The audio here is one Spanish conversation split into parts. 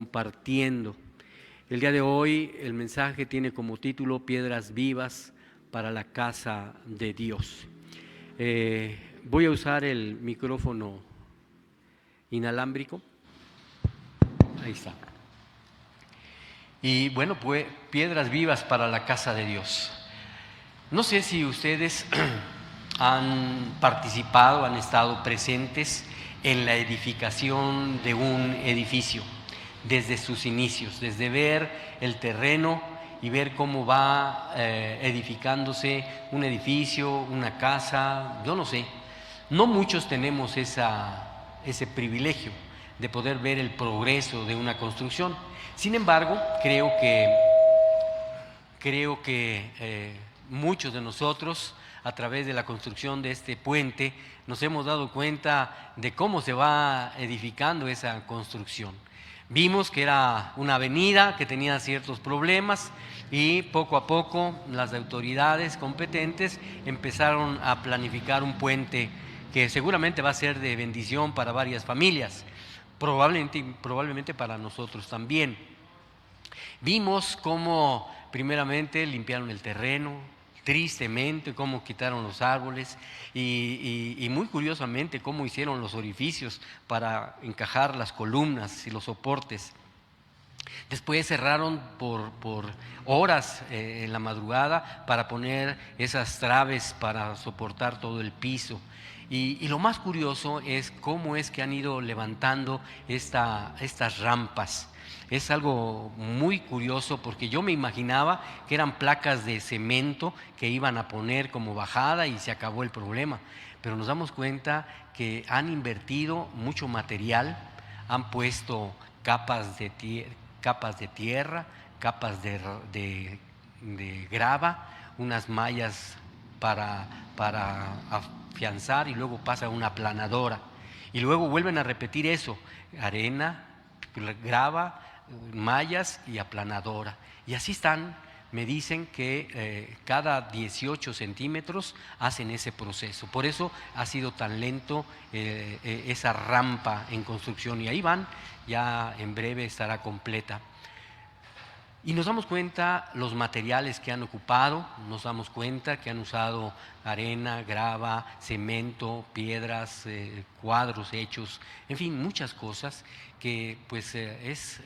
compartiendo. El día de hoy el mensaje tiene como título Piedras vivas para la casa de Dios. Voy a usar el micrófono inalámbrico. Ahí está. Y bueno, pues piedras vivas para la casa de Dios. No sé si ustedes han participado, han estado presentes en la edificación de un edificio desde sus inicios, desde ver el terreno y ver cómo va edificándose un edificio, una casa, yo no sé. No muchos tenemos ese privilegio de poder ver el progreso de una construcción. Sin embargo, creo que muchos de nosotros, a través de la construcción de este puente, nos hemos dado cuenta de cómo se va edificando esa construcción. Vimos que era una avenida que tenía ciertos problemas y poco a poco las autoridades competentes empezaron a planificar un puente que seguramente va a ser de bendición para varias familias, probablemente para nosotros también. Vimos cómo primeramente limpiaron el terreno, tristemente cómo quitaron los árboles y muy curiosamente cómo hicieron los orificios para encajar las columnas y los soportes. Después cerraron por horas en la madrugada para poner esas traves para soportar todo el piso. Y lo más curioso es cómo es que han ido levantando estas rampas. Es algo muy curioso porque yo me imaginaba que eran placas de cemento que iban a poner como bajada y se acabó el problema. Pero nos damos cuenta que han invertido mucho material, han puesto capas de tierra, capas de grava, unas mallas para afianzar y luego pasa una aplanadora. Y luego vuelven a repetir eso, arena, grava, mallas y aplanadora. Y así están, me dicen que cada 18 centímetros hacen ese proceso. Por eso ha sido tan lento esa rampa en construcción. Y ahí van, ya en breve estará completa. Y nos damos cuenta los materiales que han ocupado, nos damos cuenta que han usado arena, grava, cemento, piedras, cuadros hechos, en fin, muchas cosas que pues es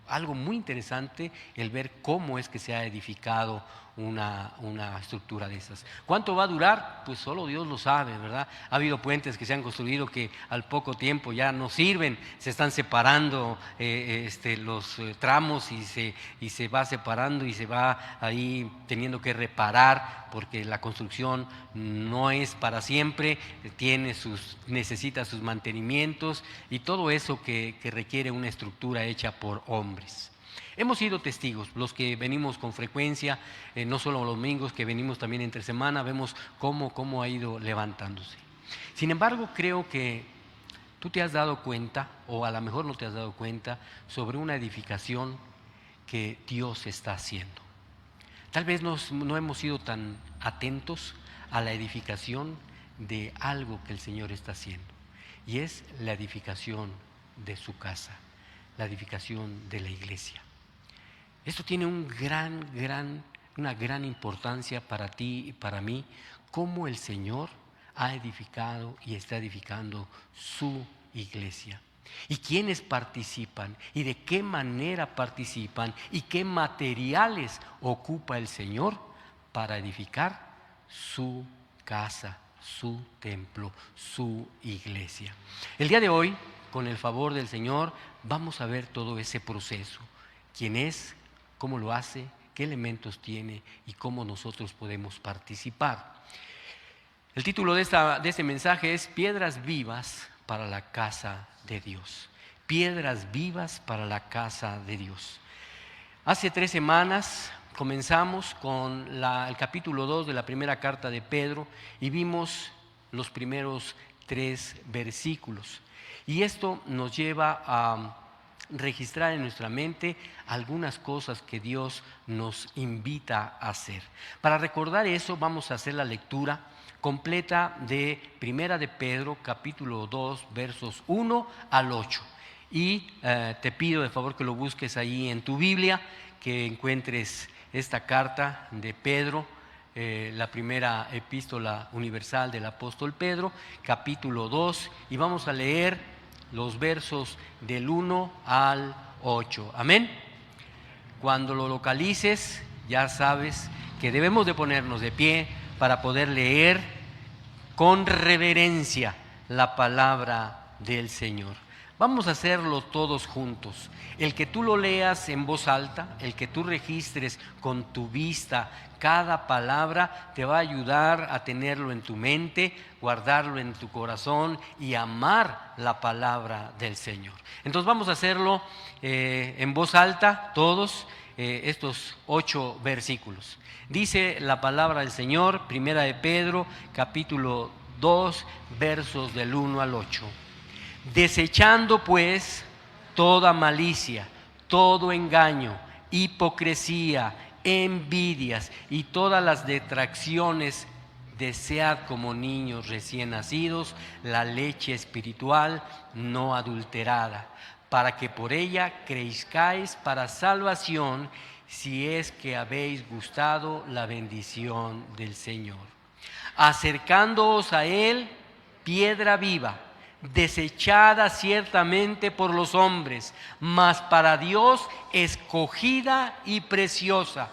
algo muy interesante el ver cómo es que se ha edificado una estructura de esas. ¿Cuánto va a durar? Pues solo Dios lo sabe, ¿verdad? Ha habido puentes que se han construido que al poco tiempo ya no sirven, se están separando los tramos y se va separando y se va ahí teniendo que reparar porque la construcción no es para siempre, necesita sus mantenimientos y todo eso que requiere una estructura hecha por hombres. Hemos sido testigos, los que venimos con frecuencia, no solo los domingos, que venimos también entre semana, vemos cómo ha ido levantándose. Sin embargo, creo que tú te has dado cuenta, o a lo mejor no te has dado cuenta, sobre una edificación que Dios está haciendo. Tal vez no hemos sido tan atentos a la edificación de algo que el Señor está haciendo, y es la edificación de su casa, la edificación de la iglesia. Esto tiene una gran importancia para ti y para mí, cómo el Señor ha edificado y está edificando su iglesia. Y quiénes participan y de qué manera participan y qué materiales ocupa el Señor para edificar su casa, su templo, su iglesia. El día de hoy, con el favor del Señor, vamos a ver todo ese proceso. ¿Quién es? ¿Cómo lo hace? ¿Qué elementos tiene? Y cómo nosotros podemos participar. El título de este mensaje es Piedras vivas para la casa de Dios. Piedras vivas para la casa de Dios. Hace 3 semanas comenzamos con el capítulo 2 de la primera carta de Pedro y vimos los primeros 3 versículos. Y esto nos lleva a registrar en nuestra mente algunas cosas que Dios nos invita a hacer. Para recordar eso, vamos a hacer la lectura completa de Primera de Pedro, capítulo 2, versos 1 al 8. Y te pido de favor que lo busques ahí en tu Biblia, que encuentres esta carta de Pedro, la primera epístola universal del apóstol Pedro, capítulo 2, y vamos a leer los versos del 1 al 8. Amén. Cuando lo localices, ya sabes que debemos de ponernos de pie para poder leer con reverencia la palabra del Señor. Vamos a hacerlo todos juntos. El que tú lo leas en voz alta, el que tú registres con tu vista cada palabra, te va a ayudar a tenerlo en tu mente, guardarlo en tu corazón y amar la palabra del Señor. Entonces vamos a hacerlo en voz alta, todos, estos 8 versículos. Dice la palabra del Señor, primera de Pedro, capítulo 2, versos del 1 al 8. Desechando pues toda malicia, todo engaño, hipocresía, envidias y todas las detracciones, desead como niños recién nacidos la leche espiritual no adulterada, para que por ella crezcáis para salvación, si es que habéis gustado la bendición del Señor. Acercándoos a Él, piedra viva, desechada ciertamente por los hombres, mas para Dios escogida y preciosa.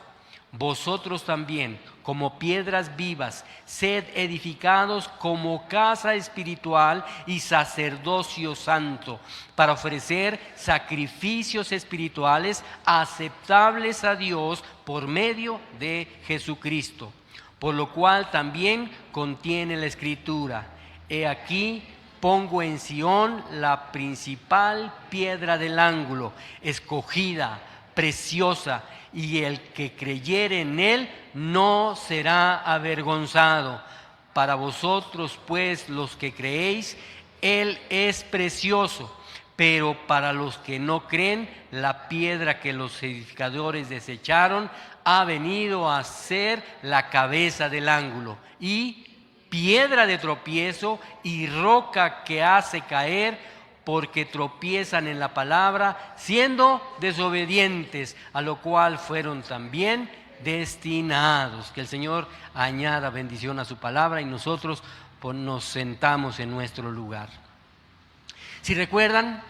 Vosotros también, como piedras vivas, sed edificados como casa espiritual y sacerdocio santo, para ofrecer sacrificios espirituales aceptables a Dios por medio de Jesucristo. Por lo cual también contiene la Escritura: he aquí, pongo en Sión la principal piedra del ángulo, escogida, preciosa, y el que creyere en él no será avergonzado. Para vosotros, pues, los que creéis, él es precioso. Pero para los que no creen, la piedra que los edificadores desecharon ha venido a ser la cabeza del ángulo y piedra de tropiezo y roca que hace caer, porque tropiezan en la palabra, siendo desobedientes, a lo cual fueron también destinados. Que el Señor añada bendición a su palabra y nosotros nos sentamos en nuestro lugar. Si recuerdan,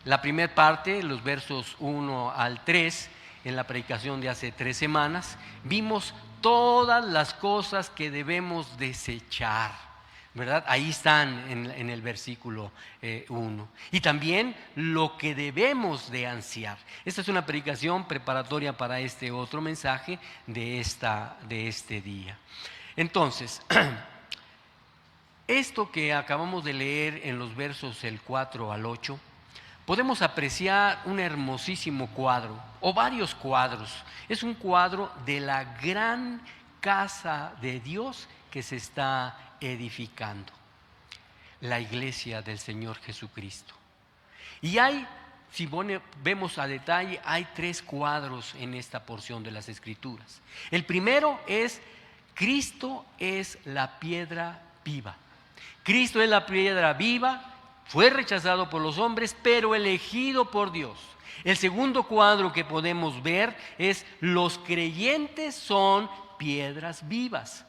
la primera parte, los versos 1 al 3, en la predicación de hace 3 semanas, vimos todas las cosas que debemos desechar, ¿verdad? Ahí están en el versículo 1. Y también lo que debemos de ansiar. Esta es una predicación preparatoria para este otro mensaje de este día. Entonces, esto que acabamos de leer en los versos del 4 al 8, podemos apreciar un hermosísimo cuadro, o varios cuadros. Es un cuadro de la gran casa de Dios que se está edificando, la iglesia del Señor Jesucristo. Y si vemos a detalle, hay 3 cuadros en esta porción de las Escrituras. El primero es: Cristo es la piedra viva. Cristo es la piedra viva. Fue rechazado por los hombres, pero elegido por Dios. El segundo cuadro que podemos ver es: los creyentes son piedras vivas.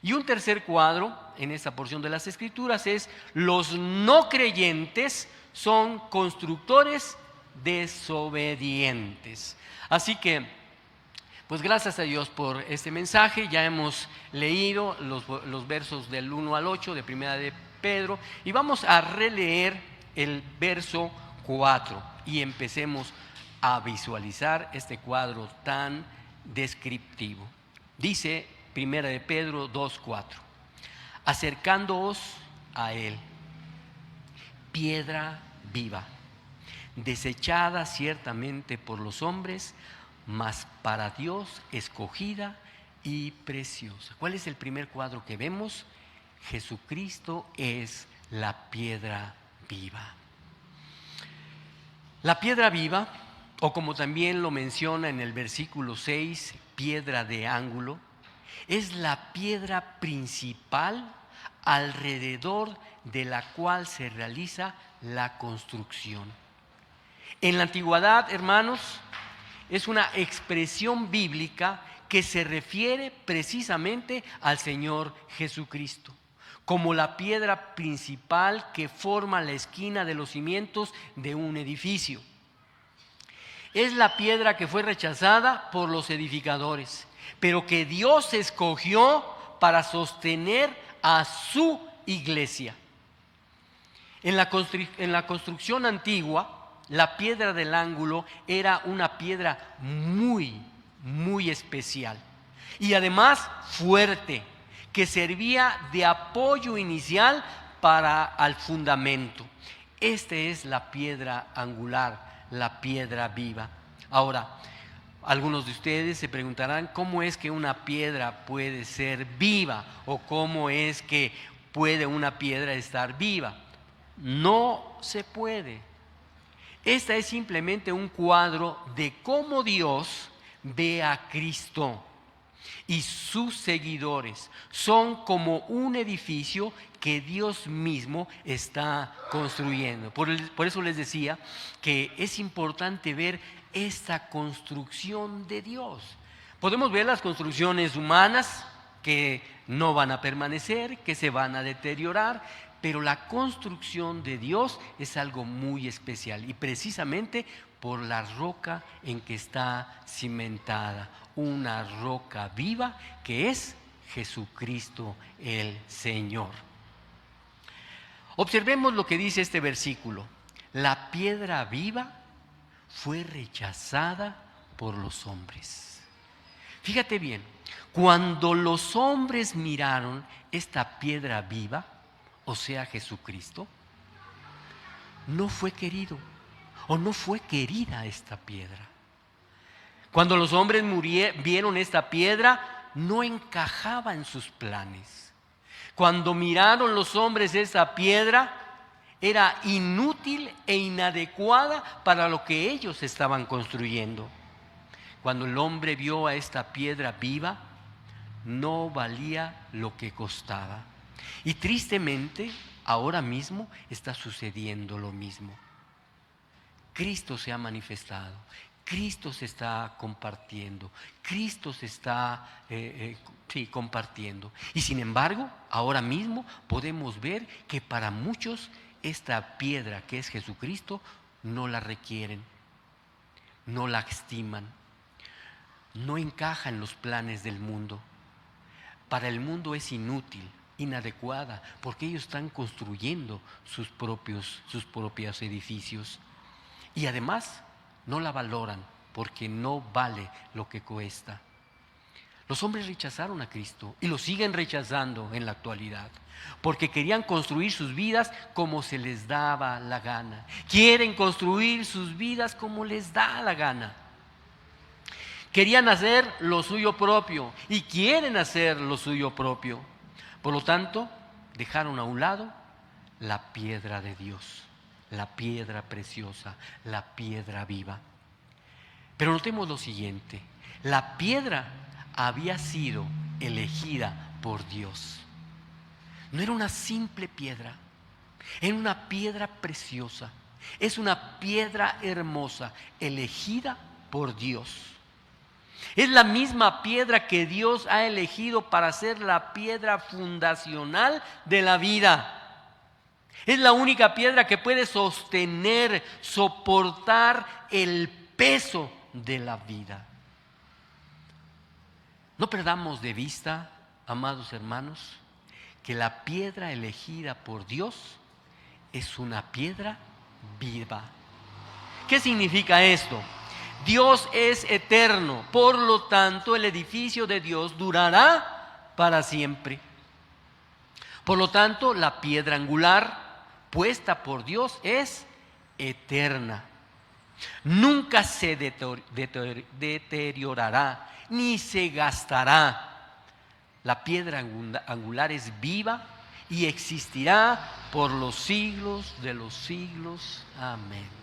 Y un tercer cuadro en esta porción de las Escrituras es: los no creyentes son constructores desobedientes. Así que, pues gracias a Dios por este mensaje. Ya hemos leído los versos del 1 al 8 de primera de Pedro, y vamos a releer el verso 4 y empecemos a visualizar este cuadro tan descriptivo. Dice primera de Pedro 2:4: acercándoos a él, piedra viva, desechada ciertamente por los hombres, mas para Dios escogida y preciosa. ¿Cuál es el primer cuadro que vemos? Jesucristo es la piedra viva. La piedra viva, o como también lo menciona en el versículo 6, piedra de ángulo, es la piedra principal alrededor de la cual se realiza la construcción. En la antigüedad, hermanos, es una expresión bíblica que se refiere precisamente al Señor Jesucristo, como la piedra principal que forma la esquina de los cimientos de un edificio. Es la piedra que fue rechazada por los edificadores, pero que Dios escogió para sostener a su iglesia. En la construcción antigua, la piedra del ángulo era una piedra muy, muy especial y además fuerte, que servía de apoyo inicial para el fundamento. Esta es la piedra angular, la piedra viva. Ahora, algunos de ustedes se preguntarán cómo es que una piedra puede ser viva o cómo es que puede una piedra estar viva. No se puede. Esta es simplemente un cuadro de cómo Dios ve a Cristo y sus seguidores. Son como un edificio que Dios mismo está construyendo. Por eso les decía que es importante ver esta construcción de Dios. Podemos ver las construcciones humanas que no van a permanecer, que se van a deteriorar, pero la construcción de Dios es algo muy especial y precisamente por la roca en que está cimentada, una roca viva que es Jesucristo el Señor. Observemos lo que dice este versículo. La piedra viva fue rechazada por los hombres. Fíjate bien, cuando los hombres miraron esta piedra viva, o sea Jesucristo, no fue querido o no fue querida esta piedra. Cuando los hombres vieron esta piedra, no encajaba en sus planes. Cuando miraron los hombres esta piedra, era inútil e inadecuada para lo que ellos estaban construyendo. Cuando el hombre vio a esta piedra viva, no valía lo que costaba. Y tristemente, ahora mismo está sucediendo lo mismo. Cristo se ha manifestado, Cristo se está compartiendo, Cristo se está compartiendo. Y sin embargo, ahora mismo podemos ver que para muchos esta piedra que es Jesucristo no la requieren, no la estiman, no encaja en los planes del mundo. Para el mundo es inútil, inadecuada, porque ellos están construyendo sus propios edificios. Y además no la valoran porque no vale lo que cuesta. Los hombres rechazaron a Cristo y lo siguen rechazando en la actualidad, porque querían construir sus vidas como se les daba la gana. Quieren construir sus vidas como les da la gana. Querían hacer lo suyo propio y quieren hacer lo suyo propio. Por lo tanto, dejaron a un lado la piedra de Dios, la piedra preciosa, la piedra viva. Pero notemos lo siguiente, la piedra había sido elegida por Dios. No era una simple piedra, era una piedra preciosa, es una piedra hermosa, elegida por Dios. Es la misma piedra que Dios ha elegido para ser la piedra fundacional de la vida. Es la única piedra que puede sostener, soportar el peso de la vida. No perdamos de vista, amados hermanos, que la piedra elegida por Dios es una piedra viva. ¿Qué significa esto? Dios es eterno, por lo tanto el edificio de Dios durará para siempre. Por lo tanto, la piedra angular puesta por Dios es eterna. Nunca se deteriorará ni se gastará. La piedra angular es viva y existirá por los siglos de los siglos. Amén.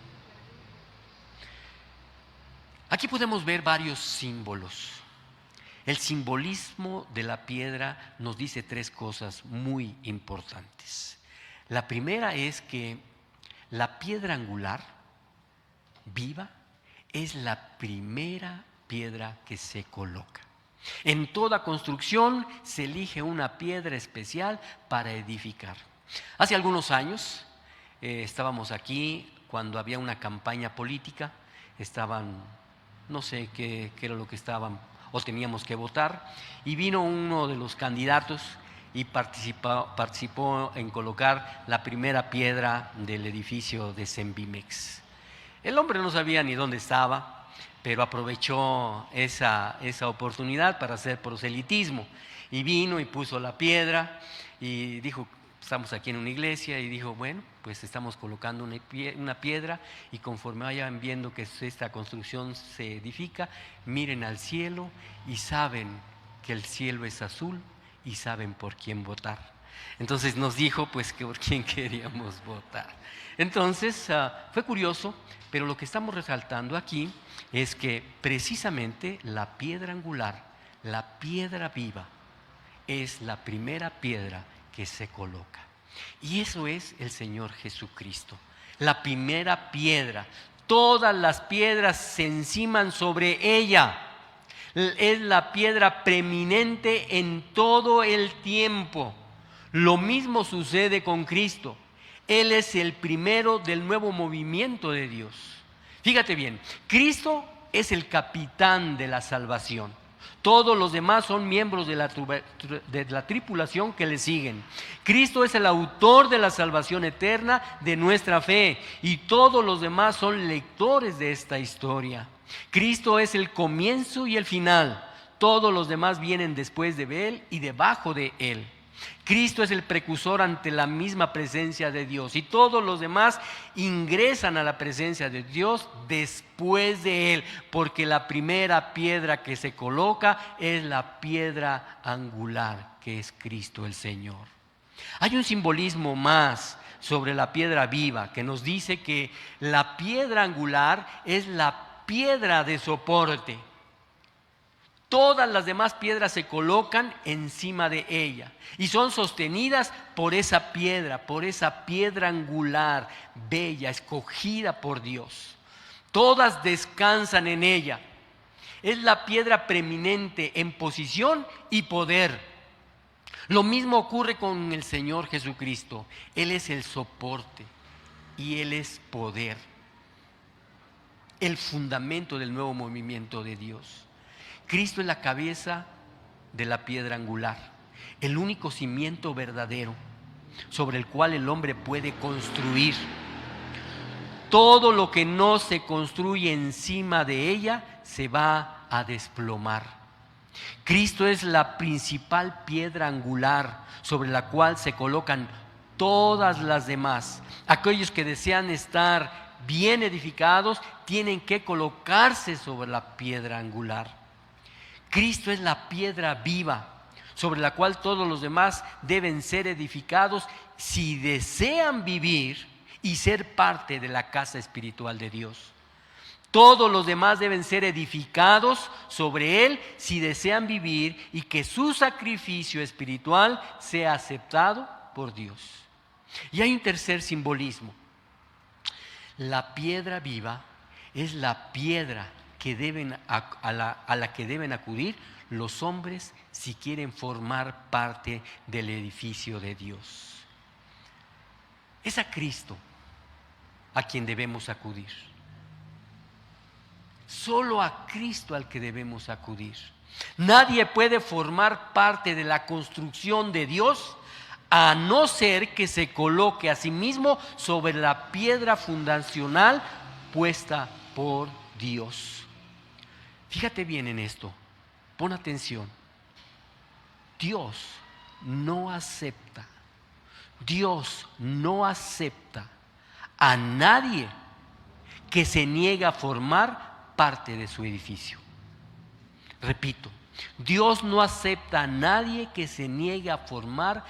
Aquí podemos ver varios símbolos. El simbolismo de la piedra nos dice tres cosas muy importantes. La primera es que la piedra angular viva es la primera piedra que se coloca. En toda construcción se elige una piedra especial para edificar. Hace algunos años estábamos aquí cuando había una campaña política, no sé qué era lo que estaban o teníamos que votar, y vino uno de los candidatos y participó en colocar la primera piedra del edificio de Cenbimex. El hombre no sabía ni dónde estaba, pero aprovechó esa oportunidad para hacer proselitismo, y vino y puso la piedra y dijo: estamos aquí en una iglesia, y dijo: bueno, pues estamos colocando una piedra, y conforme vayan viendo que esta construcción se edifica, miren al cielo y saben que el cielo es azul y saben por quién votar. Entonces nos dijo pues que por quién queríamos votar. Entonces fue curioso, pero lo que estamos resaltando aquí es que precisamente la piedra angular, la piedra viva, es la primera piedra que se coloca. Y eso es el Señor Jesucristo, la primera piedra. Todas las piedras se enciman sobre ella. Es la piedra preeminente en todo el tiempo. Lo mismo sucede con Cristo. Él es el primero del nuevo movimiento de Dios. Fíjate bien, Cristo es el capitán de la salvación. Todos los demás son miembros de la tripulación que le siguen. Cristo es el autor de la salvación eterna de nuestra fe, y todos los demás son lectores de esta historia. Cristo es el comienzo y el final. Todos los demás vienen después de Él y debajo de Él. Cristo es el precursor ante la misma presencia de Dios, y todos los demás ingresan a la presencia de Dios después de Él, porque la primera piedra que se coloca es la piedra angular, que es Cristo el Señor. Hay un simbolismo más sobre la piedra viva que nos dice que la piedra angular es la piedra de soporte. Todas las demás piedras se colocan encima de ella y son sostenidas por esa piedra angular, bella, escogida por Dios. Todas descansan en ella. Es la piedra preeminente en posición y poder. Lo mismo ocurre con el Señor Jesucristo. Él es el soporte y Él es poder, el fundamento del nuevo movimiento de Dios. Cristo es la cabeza de la piedra angular, el único cimiento verdadero sobre el cual el hombre puede construir. Todo lo que no se construye encima de ella se va a desplomar. Cristo es la principal piedra angular sobre la cual se colocan todas las demás. Aquellos que desean estar bien edificados tienen que colocarse sobre la piedra angular. Cristo es la piedra viva sobre la cual todos los demás deben ser edificados si desean vivir y ser parte de la casa espiritual de Dios. Todos los demás deben ser edificados sobre Él si desean vivir y que su sacrificio espiritual sea aceptado por Dios. Y hay un tercer simbolismo. La piedra viva es la piedra que a la que deben acudir los hombres si quieren formar parte del edificio de Dios. Es a Cristo a quien debemos acudir. Solo a Cristo al que debemos acudir. Nadie puede formar parte de la construcción de Dios a no ser que se coloque a sí mismo sobre la piedra fundacional puesta por Dios. Fíjate bien en esto, pon atención. Dios no acepta a nadie que se niega a formar parte de su edificio. Repito, Dios no acepta a nadie que se niegue a formar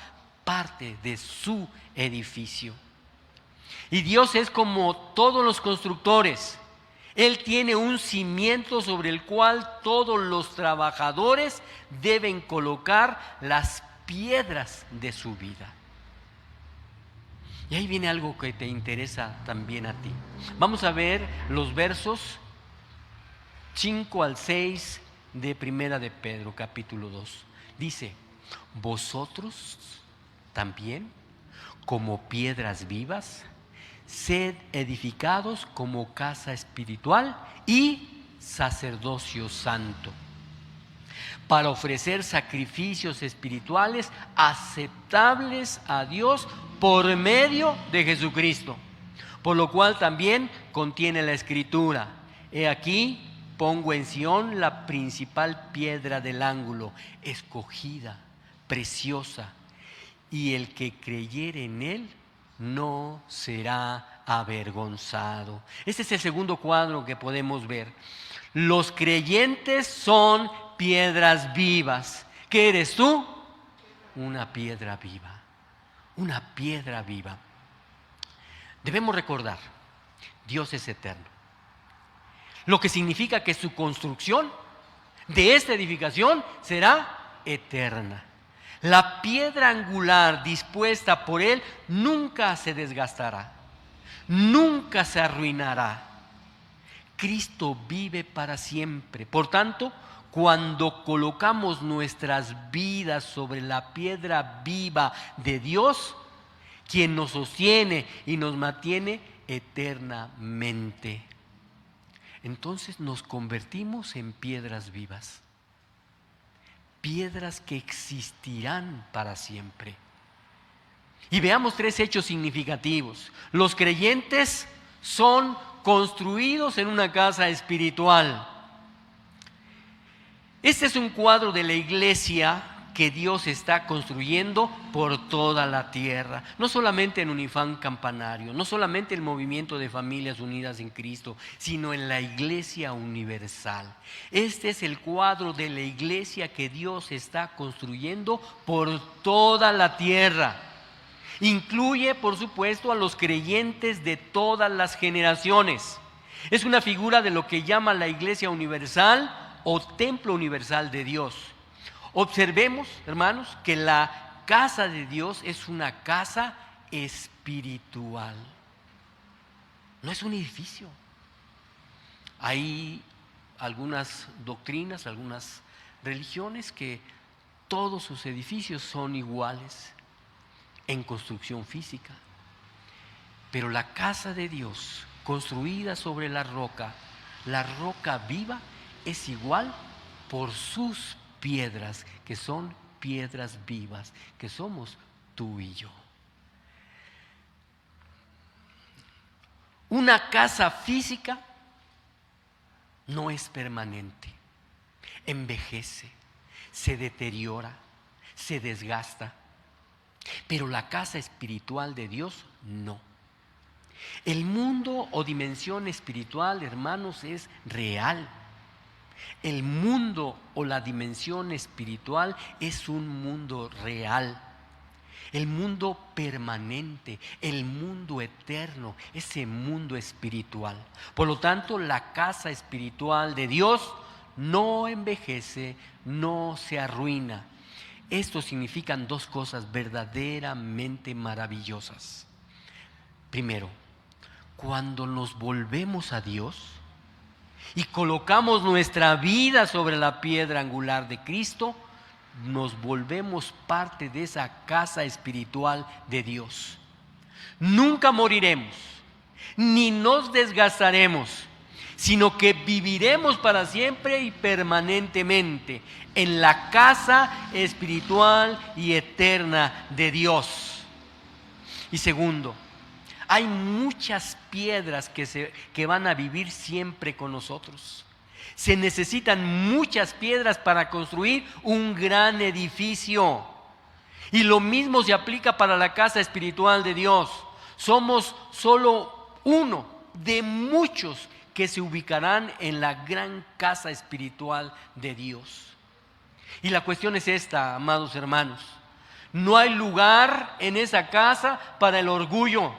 parte de su edificio. Y Dios es como todos los constructores. Él tiene un cimiento sobre el cual todos los trabajadores deben colocar las piedras de su vida. Y ahí viene algo que te interesa también a ti. Vamos a ver los versos 5 al 6 de Primera de Pedro, capítulo 2. Dice: vosotros también, como piedras vivas, sed edificados como casa espiritual y sacerdocio santo, para ofrecer sacrificios espirituales aceptables a Dios por medio de Jesucristo. Por lo cual también contiene la Escritura: he aquí, pongo en Sión la principal piedra del ángulo, escogida, preciosa, y el que creyere en él no será avergonzado. Este es el segundo cuadro que podemos ver. Los creyentes son piedras vivas. ¿Qué eres tú? Una piedra viva. Una piedra viva. Debemos recordar, Dios es eterno. Lo que significa que su construcción de esta edificación será eterna. La piedra angular dispuesta por Él nunca se desgastará, nunca se arruinará. Cristo vive para siempre. Por tanto, cuando colocamos nuestras vidas sobre la piedra viva de Dios, quien nos sostiene y nos mantiene eternamente, entonces nos convertimos en piedras vivas, piedras que existirán para siempre. Y veamos 3 hechos significativos. Los creyentes son construidos en una casa espiritual. Este es un cuadro de la iglesia que Dios está construyendo por toda la tierra, no solamente en Unifam Campanario, no solamente el movimiento de familias unidas en Cristo, sino en la iglesia universal. Este es el cuadro de la iglesia que Dios está construyendo por toda la tierra. Incluye, por supuesto, a los creyentes de todas las generaciones. Es una figura de lo que llama la iglesia universal o templo universal de Dios. Observemos, hermanos, que la casa de Dios es una casa espiritual. No es un edificio. Hay algunas doctrinas, algunas religiones que todos sus edificios son iguales en construcción física. Pero la casa de Dios, construida sobre la roca viva, es igual por sus piedras, que son piedras vivas, que somos tú y yo. Una casa física no es permanente, envejece, se deteriora, se desgasta, pero la casa espiritual de Dios no. El mundo o dimensión espiritual, hermanos, es real. El mundo o la dimensión espiritual es un mundo real. El mundo permanente, el mundo eterno, ese mundo espiritual. Por lo tanto, la casa espiritual de Dios no envejece, no se arruina. Esto significan 2 cosas verdaderamente maravillosas. Primero, cuando nos volvemos a Dios y colocamos nuestra vida sobre la piedra angular de Cristo, nos volvemos parte de esa casa espiritual de Dios. Nunca moriremos, ni nos desgastaremos, sino que viviremos para siempre y permanentemente en la casa espiritual y eterna de Dios. Y segundo, hay muchas piedras que van a vivir siempre con nosotros. Se necesitan muchas piedras para construir un gran edificio. Y lo mismo se aplica para la casa espiritual de Dios. Somos solo uno de muchos que se ubicarán en la gran casa espiritual de Dios. Y la cuestión es esta, amados hermanos. No hay lugar en esa casa para el orgullo.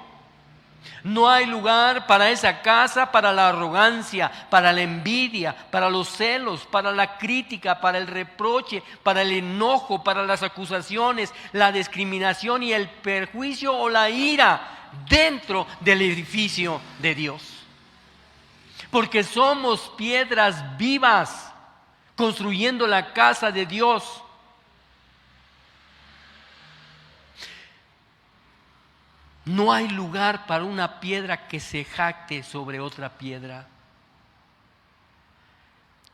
No hay lugar para esa casa para la arrogancia, para la envidia, para los celos, para la crítica, para el reproche, para el enojo, para las acusaciones, la discriminación y el perjuicio o la ira. dentro del edificio de Dios. Porque somos piedras vivas construyendo la casa de Dios. No hay lugar para una piedra que se jacte sobre otra piedra.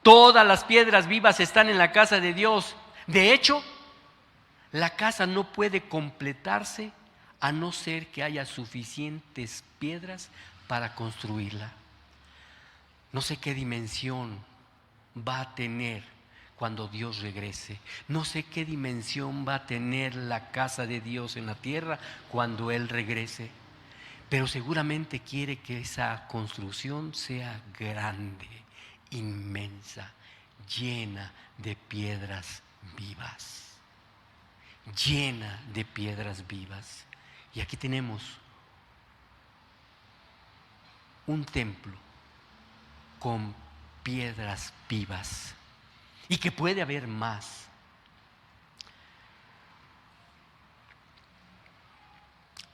Todas las piedras vivas están en la casa de Dios. De hecho, la casa no puede completarse a no ser que haya suficientes piedras para construirla. No sé qué dimensión va a tener cuando Dios regrese. No sé qué dimensión va a tener la casa de Dios en la tierra cuando Él regrese. Pero seguramente quiere que esa construcción sea grande, inmensa, llena de piedras vivas. Llena de piedras vivas. Y aquí tenemos un templo con piedras vivas. Y que puede haber más.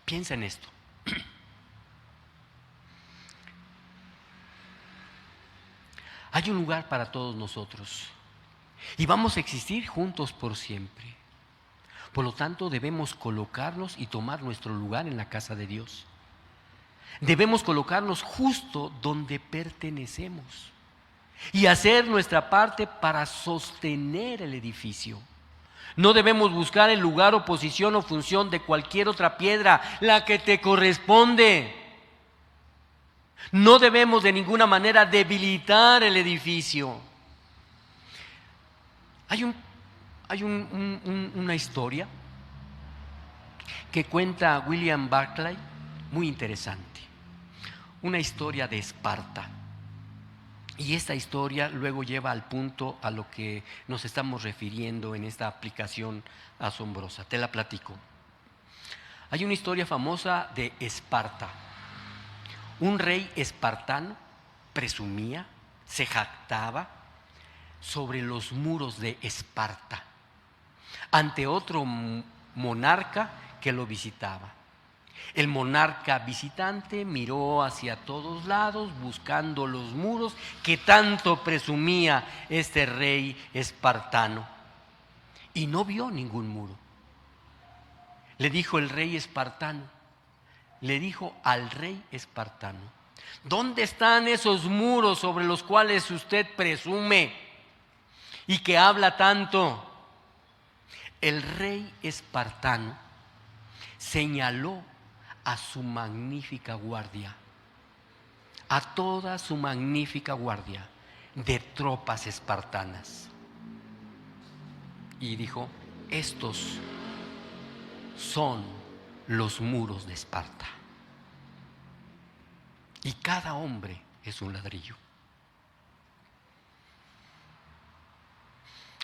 Piensa en esto. Hay un lugar para todos nosotros y vamos a existir juntos por siempre. Por lo tanto, debemos colocarnos y tomar nuestro lugar en la casa de Dios. Debemos colocarnos justo donde pertenecemos y hacer nuestra parte para sostener el edificio. No debemos buscar el lugar o posición o función de cualquier otra piedra, la que te corresponde. No debemos de ninguna manera debilitar el edificio. Hay una historia que cuenta William Barclay, muy interesante. Una historia de Esparta. Y esta historia luego lleva al punto a lo que nos estamos refiriendo en esta aplicación asombrosa. Te la platico. Hay una historia famosa de Esparta. Un rey espartano presumía, se jactaba sobre los muros de Esparta ante otro monarca que lo visitaba. El monarca visitante miró hacia todos lados buscando los muros que tanto presumía este rey espartano y no vio ningún muro. Le dijo el rey espartano, le dijo al rey espartano: ¿dónde están esos muros sobre los cuales usted presume y que habla tanto? El rey espartano señaló a su magnífica guardia, a toda su magnífica guardia de tropas espartanas, y dijo: estos son los muros de Esparta. Y cada hombre es un ladrillo.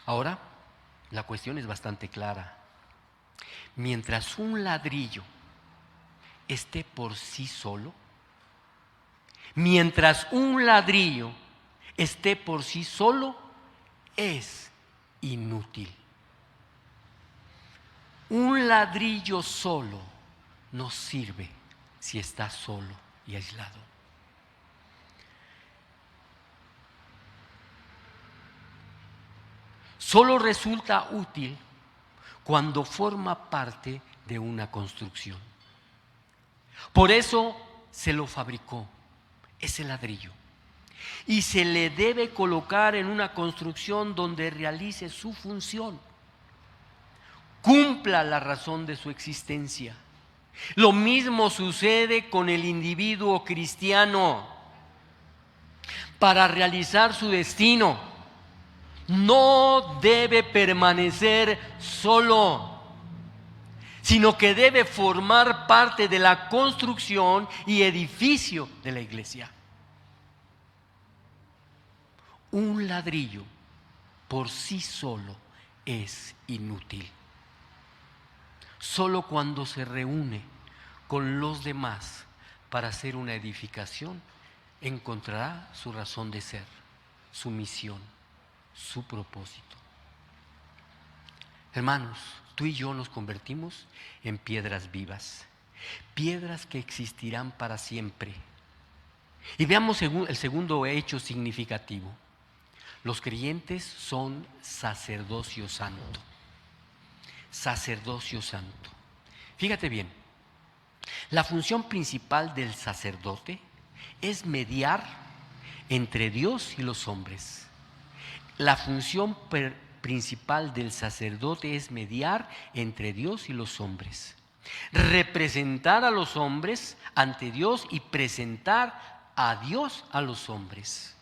Ahora, la cuestión es bastante clara. Mientras un ladrillo esté por sí solo, mientras un ladrillo esté por sí solo, es inútil. Un ladrillo solo no sirve si está solo y aislado. Solo resulta útil cuando forma parte de una construcción. Por eso se lo fabricó, ese ladrillo, y se le debe colocar en una construcción donde realice su función, cumpla la razón de su existencia. Lo mismo sucede con el individuo cristiano. Para realizar su destino, no debe permanecer solo, sino que debe formar parte de la construcción y edificio de la iglesia. Un ladrillo por sí solo es inútil. Solo cuando se reúne con los demás para hacer una edificación, encontrará su razón de ser, su misión, su propósito. Hermanos, tú y yo nos convertimos en piedras vivas piedras que existirán para siempre. Y veamos el segundo hecho significativo. Los creyentes son sacerdocio santo. Sacerdocio santo. Fíjate bien, la función principal del sacerdote es mediar entre Dios y los hombres. La función principal del sacerdote es mediar entre Dios y los hombres. Representar a los hombres ante Dios y presentar a Dios a los hombres.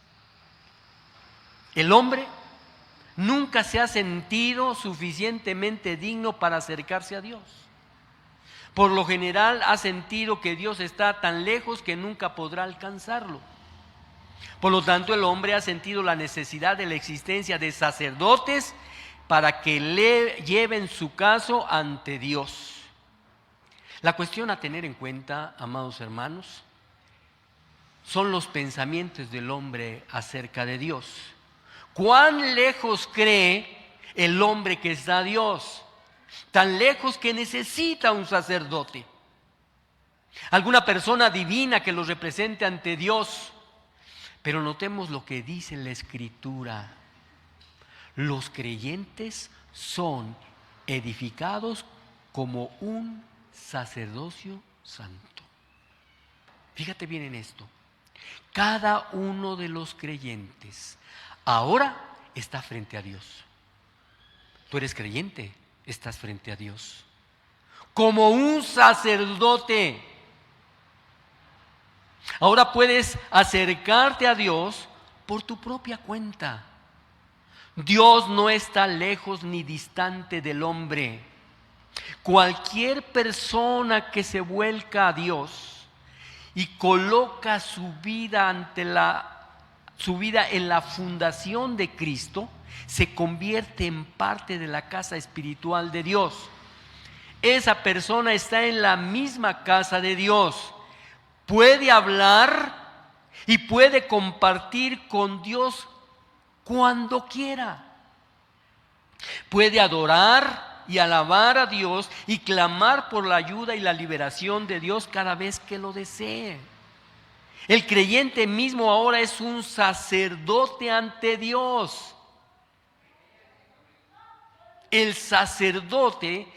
El hombre nunca se ha sentido suficientemente digno para acercarse a Dios. Por lo general ha sentido que Dios está tan lejos que nunca podrá alcanzarlo. Por lo tanto, el hombre ha sentido la necesidad de la existencia de sacerdotes para que le lleven su caso ante Dios. La cuestión a tener en cuenta, amados hermanos, son los pensamientos del hombre acerca de Dios. ¿Cuán lejos cree el hombre que está Dios? Tan lejos que necesita un sacerdote. Alguna persona divina que lo represente ante Dios. Pero notemos lo que dice la Escritura. Los creyentes son edificados como un sacerdocio santo. Fíjate bien en esto. Cada uno de los creyentes ahora está frente a Dios. Tú eres creyente, estás frente a Dios. Como un sacerdote. Ahora puedes acercarte a Dios por tu propia cuenta. Dios no está lejos ni distante del hombre. Cualquier persona que se vuelca a Dios y coloca su vida en la fundación de Cristo, se convierte en parte de la casa espiritual de Dios. Esa persona está en la misma casa de Dios. Puede hablar y puede compartir con Dios cuando quiera. Puede adorar y alabar a Dios y clamar por la ayuda y la liberación de Dios cada vez que lo desee. El creyente mismo ahora es un sacerdote ante Dios. El sacerdocio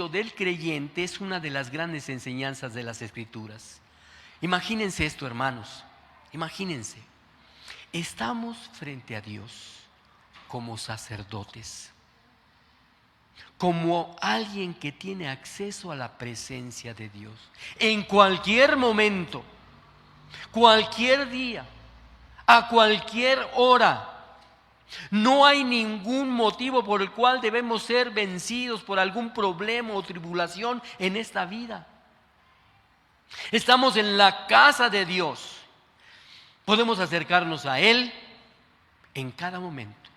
del creyente es una de las grandes enseñanzas de las Escrituras. Imagínense esto, hermanos. Imagínense. Estamos frente a Dios como sacerdotes, como alguien que tiene acceso a la presencia de Dios. En cualquier momento, cualquier día, a cualquier hora. No hay ningún motivo por el cual debemos ser vencidos por algún problema o tribulación en esta vida. Estamos en la casa de Dios. Podemos acercarnos a Él en cada momento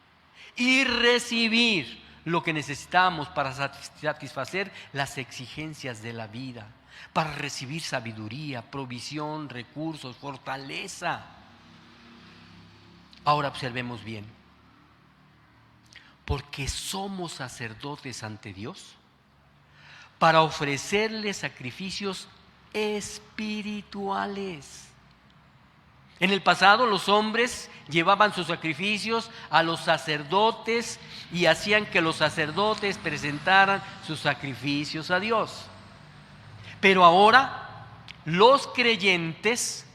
y recibir lo que necesitamos para satisfacer las exigencias de la vida, para recibir sabiduría, provisión, recursos, fortaleza. Ahora observemos bien. Porque somos sacerdotes ante Dios para ofrecerle sacrificios espirituales. En el pasado los hombres llevaban sus sacrificios a los sacerdotes y hacían que los sacerdotes presentaran sus sacrificios a Dios. Pero ahora los creyentes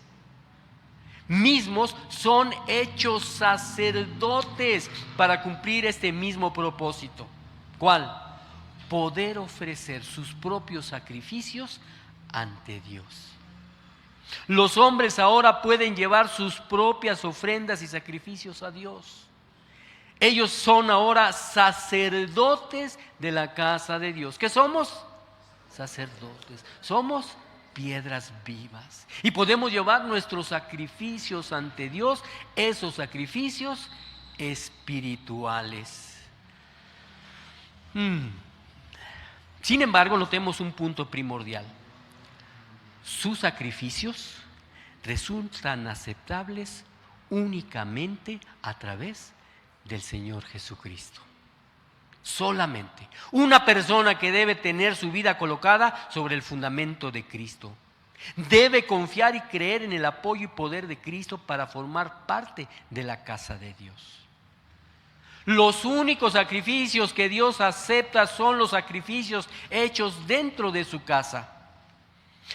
mismos son hechos sacerdotes para cumplir este mismo propósito. ¿Cuál? Poder ofrecer sus propios sacrificios ante Dios. Los hombres ahora pueden llevar sus propias ofrendas y sacrificios a Dios. Ellos son ahora sacerdotes de la casa de Dios. ¿Qué somos? Sacerdotes. Somos piedras vivas. Y podemos llevar nuestros sacrificios ante Dios, esos sacrificios espirituales. Sin embargo, notemos un punto primordial. Sus sacrificios resultan aceptables únicamente a través del Señor Jesucristo. solamente. Una persona que debe tener su vida colocada sobre el fundamento de Cristo. Debe confiar y creer en el apoyo y poder de Cristo para formar parte de la casa de Dios. Los únicos sacrificios que Dios acepta son los sacrificios hechos dentro de su casa.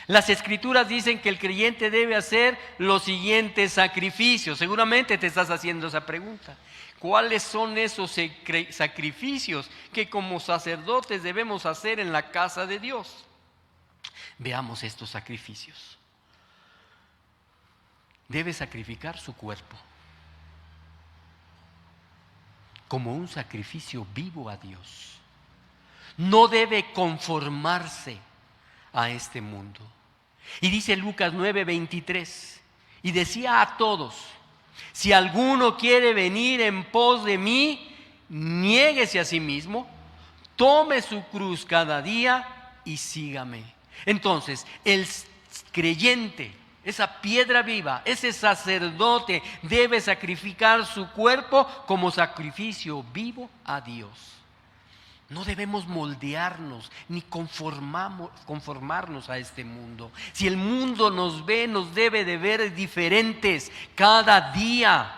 Las Escrituras dicen que el creyente debe hacer los siguientes sacrificios. Seguramente te estás haciendo esa pregunta. ¿Cuáles son esos sacrificios que como sacerdotes debemos hacer en la casa de Dios? Veamos estos sacrificios. Debe sacrificar su cuerpo como un sacrificio vivo a Dios. No debe conformarse a este mundo. Y dice Lucas 9:23, y decía a todos: si alguno quiere venir en pos de mí, niéguese a sí mismo, tome su cruz cada día y sígame. Entonces, el creyente, esa piedra viva, ese sacerdote debe sacrificar su cuerpo como sacrificio vivo a Dios. No debemos moldearnos ni conformarnos a este mundo. Si el mundo nos ve, nos debe de ver diferentes cada día.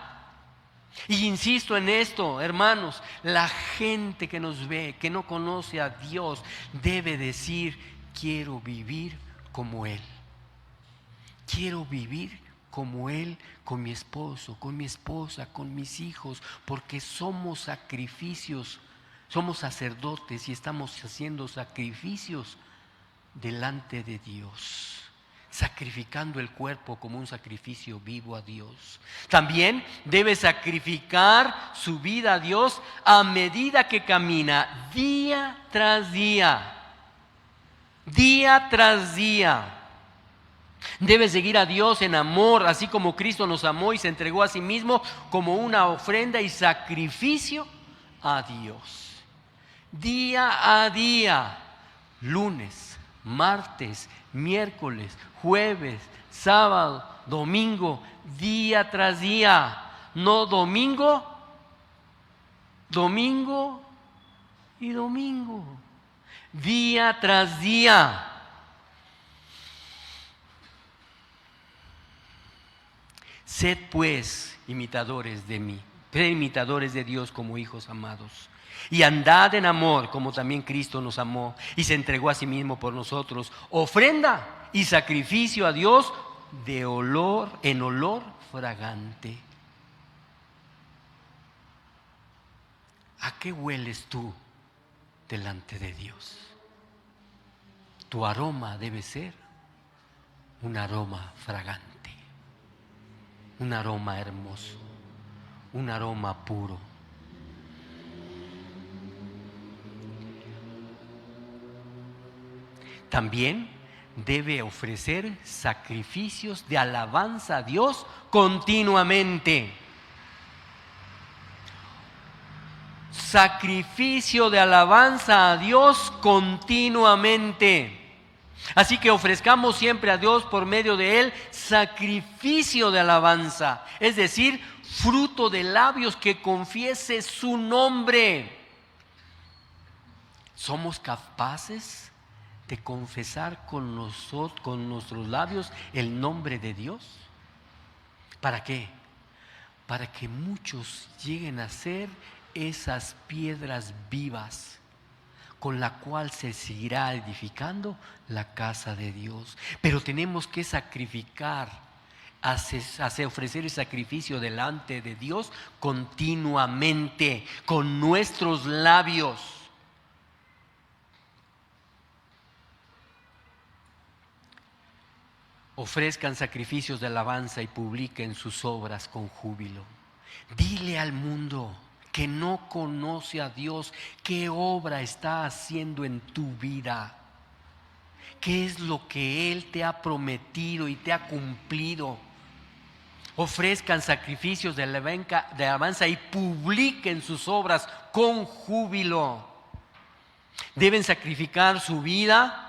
Y insisto en esto, hermanos, la gente que nos ve, que no conoce a Dios, debe decir: quiero vivir como Él. Quiero vivir como Él, con mi esposo, con mi esposa, con mis hijos, porque somos sacrificios. Somos sacerdotes y estamos haciendo sacrificios delante de Dios, sacrificando el cuerpo como un sacrificio vivo a Dios. También debe sacrificar su vida a Dios a medida que camina día tras día, día tras día. Debe seguir a Dios en amor, así como Cristo nos amó y se entregó a sí mismo como una ofrenda y sacrificio a Dios. Día a día, lunes, martes, miércoles, jueves, sábado, domingo, día tras día. No domingo, domingo y domingo. Día tras día. Sed pues imitadores de mí, imitadores de Dios como hijos amados. Y andad en amor, como también Cristo nos amó y se entregó a sí mismo por nosotros, ofrenda y sacrificio a Dios de olor, en olor fragante. ¿A qué hueles tú delante de Dios? Tu aroma debe ser un aroma fragante, un aroma hermoso, un aroma puro. También debe ofrecer sacrificios de alabanza a Dios continuamente. Sacrificio de alabanza a Dios continuamente. Así que ofrezcamos siempre a Dios por medio de Él sacrificio de alabanza, es decir, fruto de labios que confiese su nombre. ¿Somos capaces de confesar con nuestros labios el nombre de Dios? ¿Para qué? Para que muchos lleguen a ser esas piedras vivas con la cual se seguirá edificando la casa de Dios. Pero tenemos que sacrificar, ofrecer el sacrificio delante de Dios continuamente, con nuestros labios. Ofrezcan sacrificios de alabanza y publiquen sus obras con júbilo. Dile al mundo que no conoce a Dios qué obra está haciendo en tu vida. ¿Qué es lo que Él te ha prometido y te ha cumplido? Ofrezcan sacrificios de alabanza y publiquen sus obras con júbilo. Deben sacrificar su vida.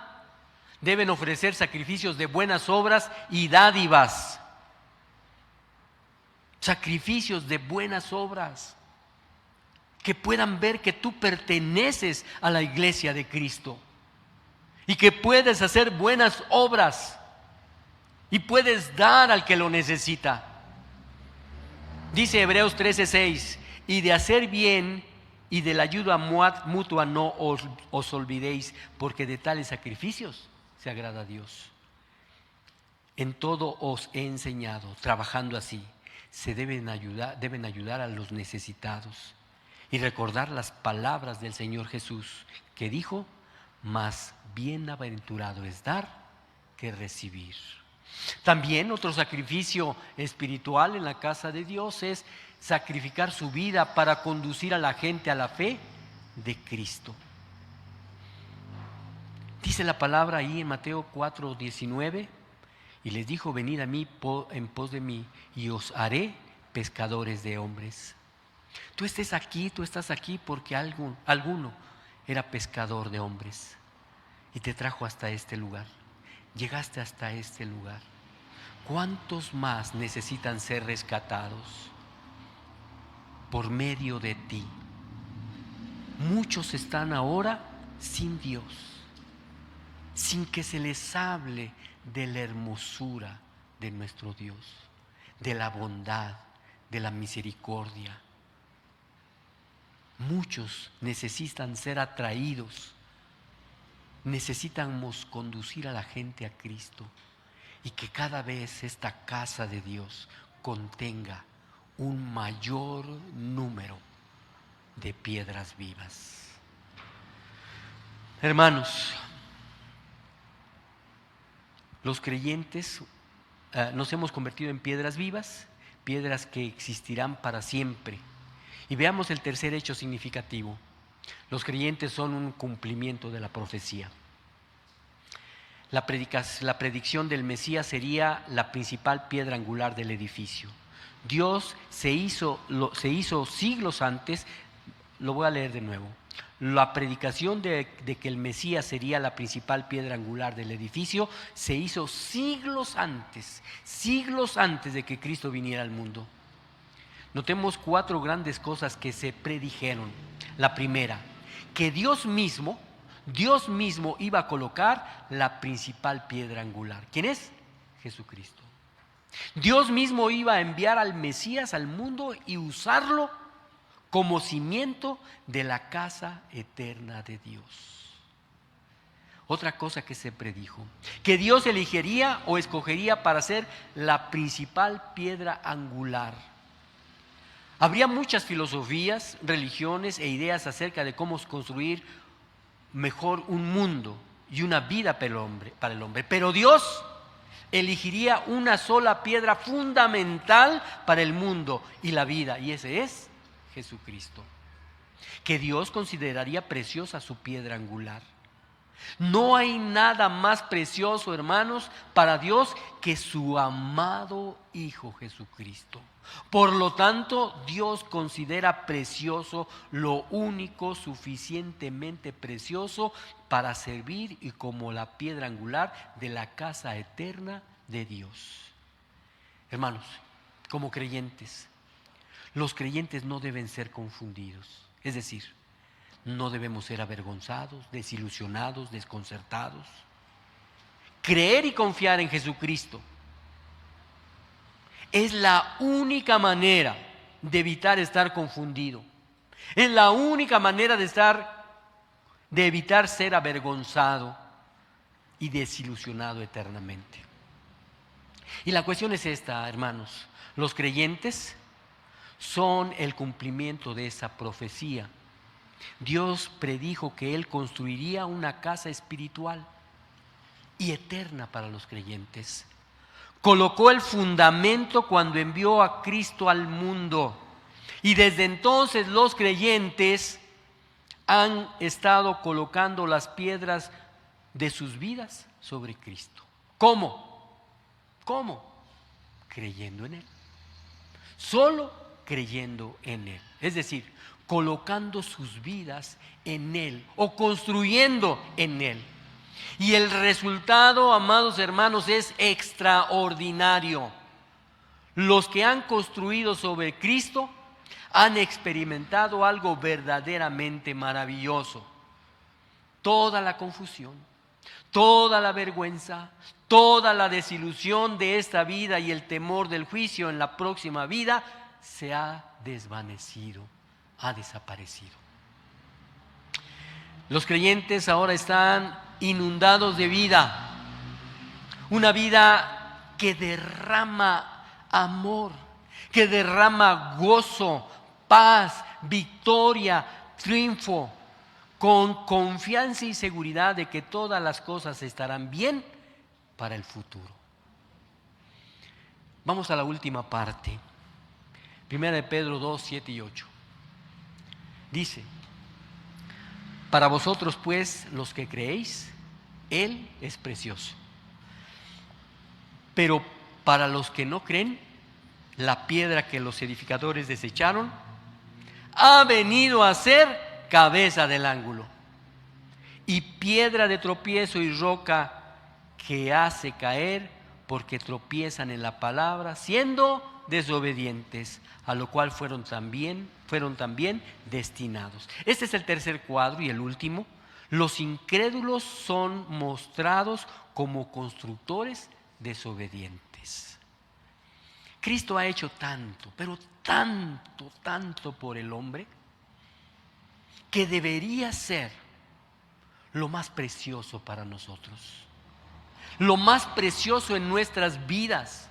Deben ofrecer sacrificios de buenas obras y dádivas. Sacrificios de buenas obras. que puedan ver que tú perteneces a la iglesia de Cristo y que puedes hacer buenas obras y puedes dar al que lo necesita. Dice Hebreos 13:6, y de hacer bien y de la ayuda mutua no os olvidéis, porque de tales sacrificios se agrada a Dios. En todo os he enseñado, trabajando así, deben ayudar a los necesitados y recordar las palabras del Señor Jesús, que dijo: más bienaventurado es dar que recibir. También otro sacrificio espiritual en la casa de Dios es sacrificar su vida para conducir a la gente a la fe de Cristo. Dice la palabra ahí en Mateo 4:19, y les dijo: venid a mí en pos de mí, y os haré pescadores de hombres. Tú estás aquí porque alguno era pescador de hombres y te trajo hasta este lugar. Llegaste hasta este lugar. ¿Cuántos más necesitan ser rescatados por medio de ti? Muchos están ahora sin Dios, sin que se les hable de la hermosura de nuestro Dios, de la bondad, de la misericordia. Muchos necesitan ser atraídos, necesitamos conducir a la gente a Cristo, y que cada vez esta casa de Dios contenga un mayor número de piedras vivas. Hermanos, los creyentes nos hemos convertido en piedras vivas, piedras que existirán para siempre. Y veamos el tercer hecho significativo. Los creyentes son un cumplimiento de la profecía. La predicción del Mesías sería la principal piedra angular del edificio. Dios se hizo siglos antes. Lo voy a leer de nuevo. La predicación de que el Mesías sería la principal piedra angular del edificio se hizo siglos antes de que Cristo viniera al mundo. Notemos 4 grandes cosas que se predijeron. La primera, que Dios mismo iba a colocar la principal piedra angular. ¿Quién es? Jesucristo. Dios mismo iba a enviar al Mesías al mundo y usarlo como cimiento de la casa eterna de Dios. Otra cosa que se predijo, que Dios elegiría o escogería para ser la principal piedra angular. Habría muchas filosofías, religiones e ideas acerca de cómo construir mejor un mundo y una vida para el hombre. Pero Dios elegiría una sola piedra fundamental para el mundo y la vida, y ese es Jesucristo. Que Dios consideraría preciosa su piedra angular. No hay nada más precioso, hermanos, para Dios que su amado Hijo Jesucristo. Por lo tanto, Dios considera precioso lo único suficientemente precioso para servir y como la piedra angular de la casa eterna de Dios. Hermanos, como creyentes, los creyentes no deben ser confundidos. Es decir, no debemos ser avergonzados, desilusionados, desconcertados. Creer y confiar en Jesucristo es la única manera de evitar estar confundido. Es la única manera de evitar ser avergonzado y desilusionado eternamente. Y la cuestión es esta, hermanos. Los creyentes son el cumplimiento de esa profecía. Dios predijo que Él construiría una casa espiritual y eterna para los creyentes. Colocó el fundamento cuando envió a Cristo al mundo. Y desde entonces los creyentes han estado colocando las piedras de sus vidas sobre Cristo. ¿Cómo? Creyendo en Él. Solo creyendo en Él. Es decir, colocando sus vidas en Él o construyendo en Él. Y el resultado, amados hermanos, es extraordinario. Los que han construido sobre Cristo han experimentado algo verdaderamente maravilloso. Toda la confusión, toda la vergüenza, toda la desilusión de esta vida y el temor del juicio en la próxima vida se ha desvanecido, ha desaparecido. Los creyentes ahora están inundados de vida, una vida que derrama amor, que derrama gozo, paz, victoria, triunfo, con confianza y seguridad de que todas las cosas estarán bien para el futuro. Vamos a la última parte. Primera de Pedro 2, 7 y 8. Dice: para vosotros pues, los que creéis, Él es precioso. Pero para los que no creen, la piedra que los edificadores desecharon ha venido a ser cabeza del ángulo, y piedra de tropiezo y roca que hace caer, porque tropiezan en la palabra, siendo desobedientes, a lo cual fueron también destinados. Este es el tercer cuadro y el último. Los incrédulos son mostrados como constructores desobedientes. Cristo ha hecho tanto, pero tanto por el hombre, que debería ser lo más precioso para nosotros, lo más precioso en nuestras vidas,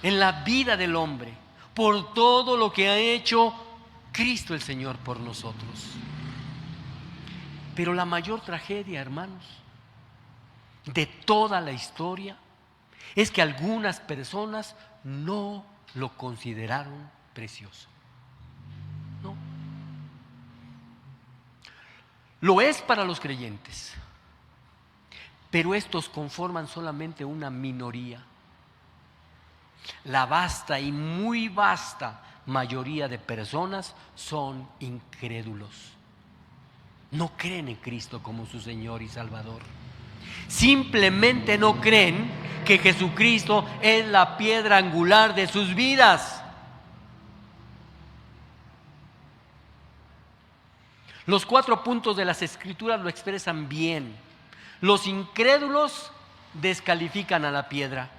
en la vida del hombre, por todo lo que ha hecho Cristo el Señor por nosotros. Pero la mayor tragedia, hermanos, de toda la historia es que algunas personas no lo consideraron precioso. No. Lo es para los creyentes, pero estos conforman solamente una minoría. La vasta y muy vasta mayoría de personas son incrédulos. No creen en Cristo como su Señor y Salvador. Simplemente no creen que Jesucristo es la piedra angular de sus vidas. Los 4 puntos de las Escrituras lo expresan bien. Los incrédulos descalifican a la piedra.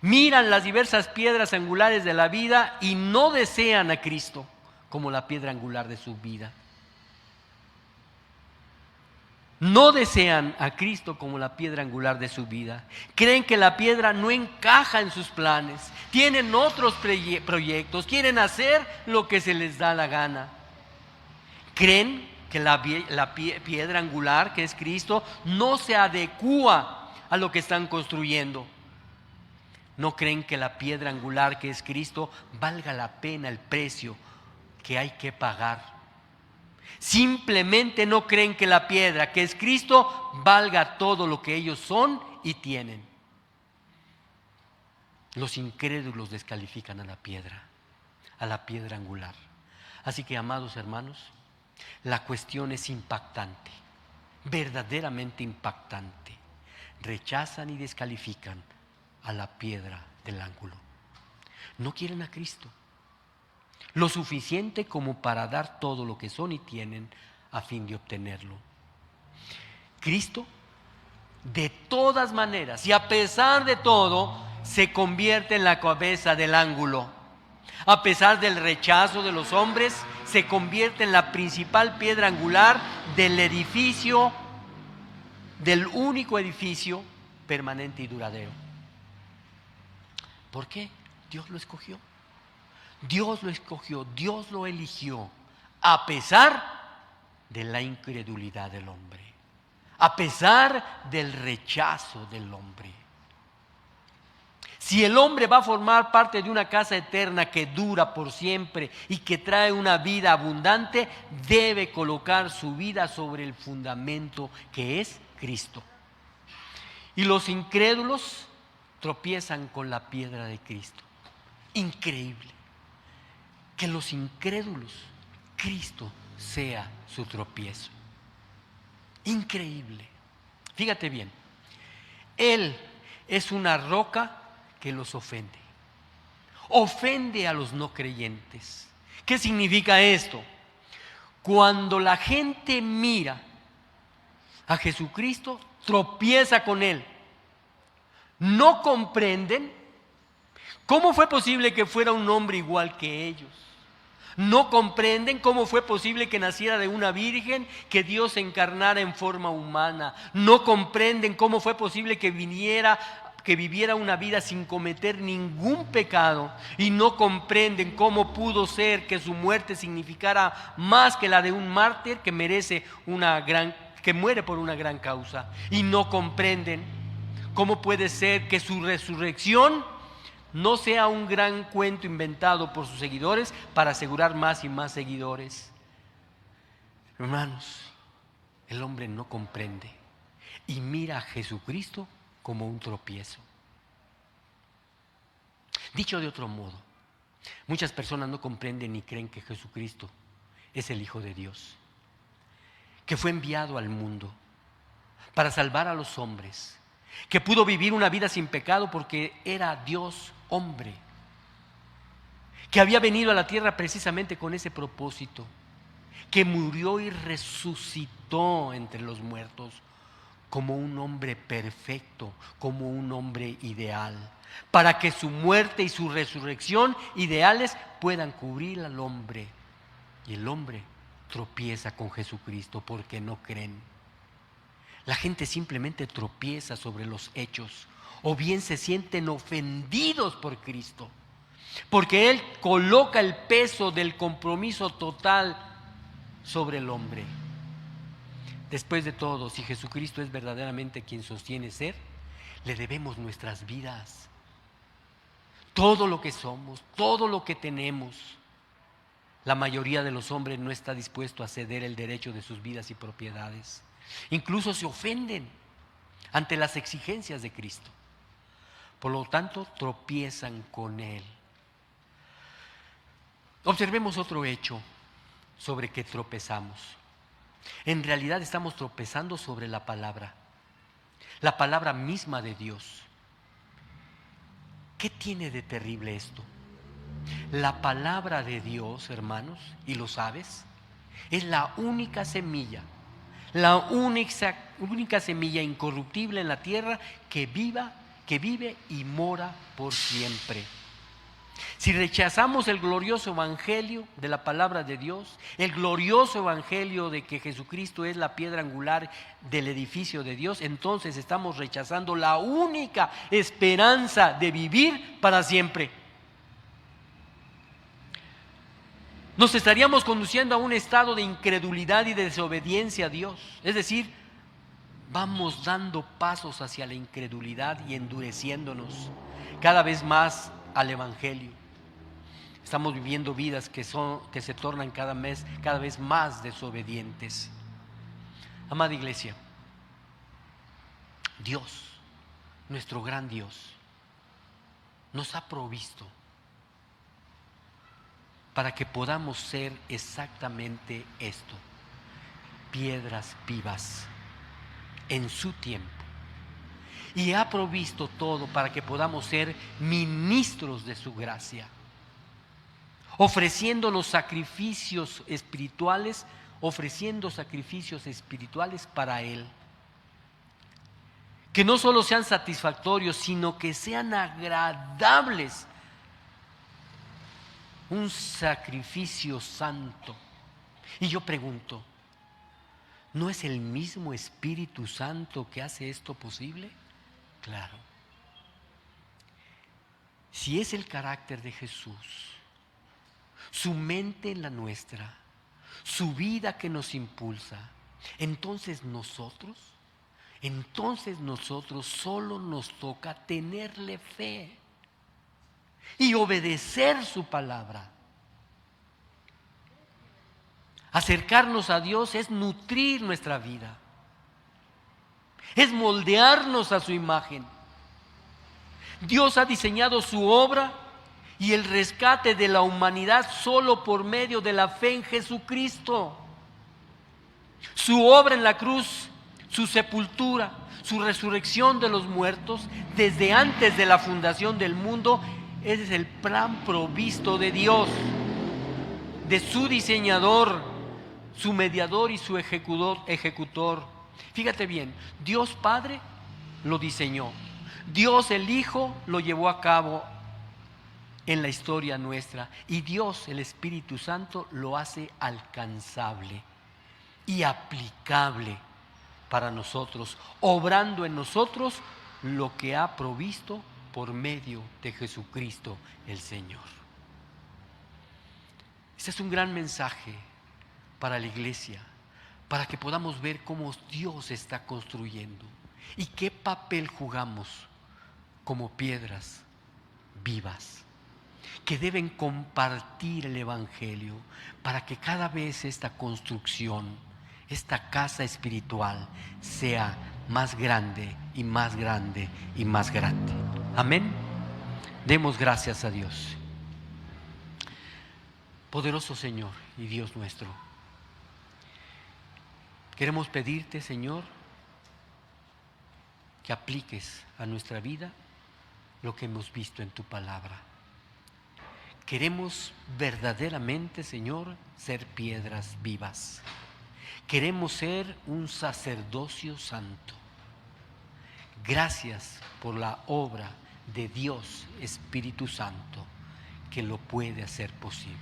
Miran las diversas piedras angulares de la vida y no desean a Cristo como la piedra angular de su vida. No desean a Cristo como la piedra angular de su vida. Creen que la piedra no encaja en sus planes. Tienen otros proyectos. Quieren hacer lo que se les da la gana. Creen que la piedra angular, que es Cristo, no se adecúa a lo que están construyendo. No creen que la piedra angular, que es Cristo, valga la pena el precio que hay que pagar. Simplemente no creen que la piedra, que es Cristo, valga todo lo que ellos son y tienen. Los incrédulos descalifican a la piedra angular. Así que, amados hermanos, la cuestión es impactante, verdaderamente impactante. Rechazan y descalifican a la piedra del ángulo. No quieren a Cristo lo suficiente como para dar todo lo que son y tienen a fin de obtenerlo. Cristo, de todas maneras y a pesar de todo, se convierte en la cabeza del ángulo. A pesar del rechazo de los hombres, se convierte en la principal piedra angular del edificio, del único edificio permanente y duradero. ¿Por qué? Dios lo escogió. Dios lo escogió, Dios lo eligió, a pesar de la incredulidad del hombre, a pesar del rechazo del hombre. Si el hombre va a formar parte de una casa eterna que dura por siempre y que trae una vida abundante, debe colocar su vida sobre el fundamento que es Cristo. Y los incrédulos tropiezan con la piedra de Cristo. Increíble que los incrédulos, Cristo sea su tropiezo. Increíble. Fíjate bien, Él es una roca que los ofende. ofende a los no creyentes. ¿Qué significa esto? Cuando la gente mira a Jesucristo, tropieza con Él. No comprenden cómo fue posible que fuera un hombre igual que ellos. No comprenden cómo fue posible que naciera de una virgen, que Dios se encarnara en forma humana. No comprenden cómo fue posible que viviera una vida sin cometer ningún pecado. Y no comprenden cómo pudo ser que su muerte significara más que la de un mártir que muere por una gran causa. Y no comprenden cómo puede ser que su resurrección no sea un gran cuento inventado por sus seguidores para asegurar más y más seguidores. Hermanos, el hombre no comprende y mira a Jesucristo como un tropiezo. Dicho de otro modo, muchas personas no comprenden ni creen que Jesucristo es el Hijo de Dios, que fue enviado al mundo para salvar a los hombres, que pudo vivir una vida sin pecado porque era Dios hombre, que había venido a la tierra precisamente con ese propósito, que murió y resucitó entre los muertos como un hombre perfecto, como un hombre ideal, para que su muerte y su resurrección ideales puedan cubrir al hombre. Y el hombre tropieza con Jesucristo porque no creen. La gente simplemente tropieza sobre los hechos, o bien se sienten ofendidos por Cristo, porque Él coloca el peso del compromiso total sobre el hombre. Después de todo, si Jesucristo es verdaderamente quien sostiene ser, le debemos nuestras vidas, todo lo que somos, todo lo que tenemos. La mayoría de los hombres no está dispuesto a ceder el derecho de sus vidas y propiedades. Incluso se ofenden ante las exigencias de Cristo. Por lo tanto, tropiezan con Él. Observemos otro hecho sobre que tropezamos. En realidad estamos tropezando sobre la palabra misma de Dios. ¿Qué tiene de terrible esto? La palabra de Dios, hermanos, y lo sabes, es la única semilla, la única semilla incorruptible en la tierra que vive y mora por siempre. Si rechazamos el glorioso evangelio de la palabra de Dios, el glorioso evangelio de que Jesucristo es la piedra angular del edificio de Dios, entonces estamos rechazando la única esperanza de vivir para siempre. Nos estaríamos conduciendo a un estado de incredulidad y de desobediencia a Dios. Es decir, vamos dando pasos hacia la incredulidad y endureciéndonos cada vez más al evangelio. Estamos viviendo vidas que se tornan cada vez más desobedientes. Amada iglesia, Dios, nuestro gran Dios, nos ha provisto para que podamos ser exactamente esto, piedras vivas en su tiempo. Y ha provisto todo para que podamos ser ministros de su gracia, ofreciendo sacrificios espirituales para Él. Que no solo sean satisfactorios, sino que sean agradables. Un sacrificio santo. Y yo pregunto, ¿no es el mismo Espíritu Santo que hace esto posible? Claro. Si es el carácter de Jesús, su mente en la nuestra, su vida que nos impulsa, entonces nosotros solo nos toca tenerle fe y obedecer su palabra. Acercarnos a Dios es nutrir nuestra vida, es moldearnos a su imagen. Dios ha diseñado su obra y el rescate de la humanidad solo por medio de la fe en Jesucristo. Su obra en la cruz, su sepultura, su resurrección de los muertos, desde antes de la fundación del mundo, Ese es el plan provisto de Dios, de su diseñador, su mediador y su ejecutor. Fíjate bien, Dios Padre lo diseñó, Dios el Hijo lo llevó a cabo en la historia nuestra, y Dios el Espíritu Santo lo hace alcanzable y aplicable para nosotros, obrando en nosotros lo que ha provisto por medio de Jesucristo el Señor. Este es un gran mensaje para la iglesia, para que podamos ver cómo Dios está construyendo y qué papel jugamos como piedras vivas que deben compartir el Evangelio para que cada vez esta construcción, esta casa espiritual, sea más grande y más grande y más grande. Amén. Demos gracias a Dios. Poderoso Señor y Dios nuestro, queremos pedirte, Señor, que apliques a nuestra vida lo que hemos visto en tu palabra. Queremos verdaderamente, Señor, ser piedras vivas. Queremos ser un sacerdocio santo. Gracias por la obra de Dios Espíritu Santo que lo puede hacer posible.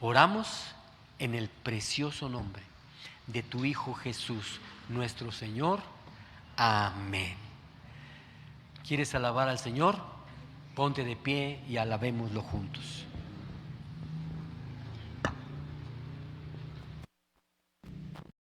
Oramos en el precioso nombre de tu Hijo Jesús, nuestro Señor. Amén. ¿Quieres alabar al Señor? Ponte de pie y alabémoslo juntos.